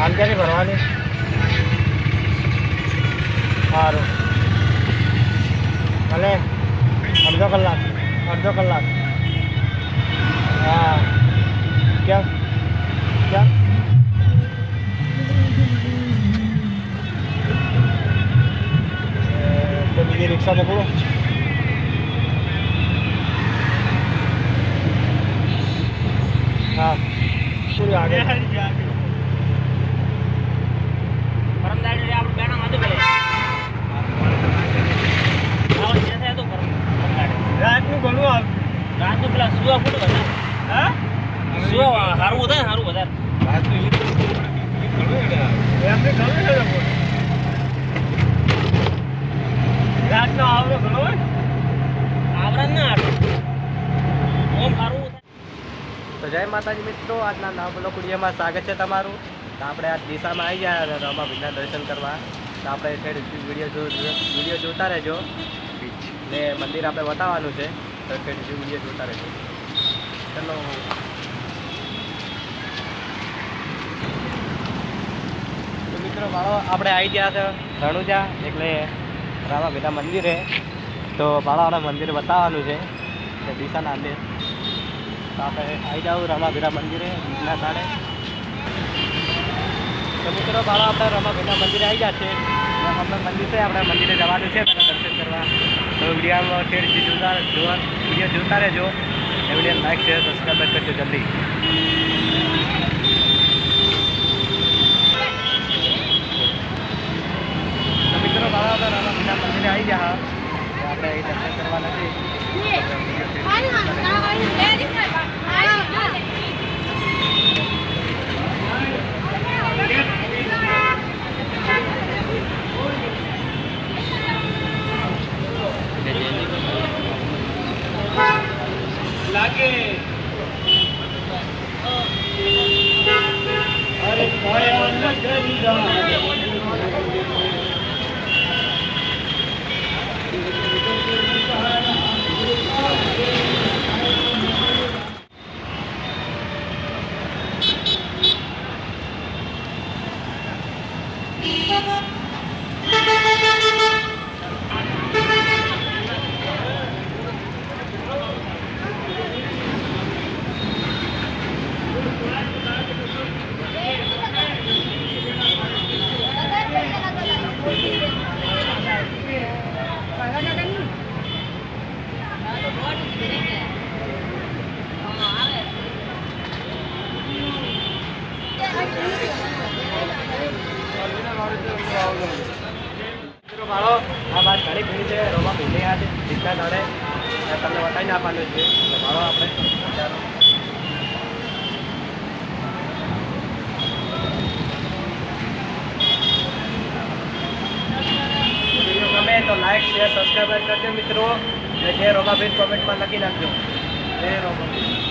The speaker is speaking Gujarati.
આંતરી ભરવાની સારું ભલે અડધો કલાક હા કેમ કેમ તો બીજી રિક્ષા પકડો હા પૂરી આગળ રાતનું ઘણું આવે રાતનું પેલા સુવા ફૂટ વધારે હા સુવા સારું વધારે રાતનું એમને ઘણું છે રાતનો આવરો ઘણો હોય આવરણ ના આવે ઓમ સારું તો જય માતાજી મિત્રો આજના નાવલો કુડિયામાં સ્વાગત છે તમારું તો આપણે આ દિશામાં આવી ગયા રમાભીના દર્શન કરવા તો આપણે વિડીયો જોતા રહેજો ને મંદિર આપણે બતાવવાનું છે તો વિડીયો જોતા રહેજો ચલો તો મિત્રો ભાડો આપણે આવી ગયા છે રણુજા એટલે રામાભીના મંદિરે તો ભાડાવાળા મંદિર બતાવવાનું છે દિશાના અંદર તો આપણે આવી જાવ રામાભીના મંદિરે બીજના કાળે તો મિત્રો ભાડો આપણે રામાભીના મંદિરે આવી ગયા છે આપણે મંદિર છે આપણે મંદિરે જવાનું છે પહેલાં દર્શન કરવા તો વિડીયોમાં વિડીયો જોતા રહેજો એ વિડીયો લાઈક શેર સબસ્ક્રાઈબ કરજો જલ્દી તો મિત્રો ભાડો આપણે રામાભીના મંદિરે આવી ગયા આપણે અહીં દર્શન કરવાના છે લાગે અરે કોયા નગરી ભાડો આ વાત ઘણી ભીડ છે રોમાં ભીડી આ છે દીકરા દાડે તમને બતાવીને આપવાનું છે ભાડો આપણે વિડીયો ગમે તો લાઈક શેર સબસ્ક્રાઈબ કરજો મિત્રો અને જય રોમાભીર કોમેન્ટમાં લખી નાખજો જય રોમાભીર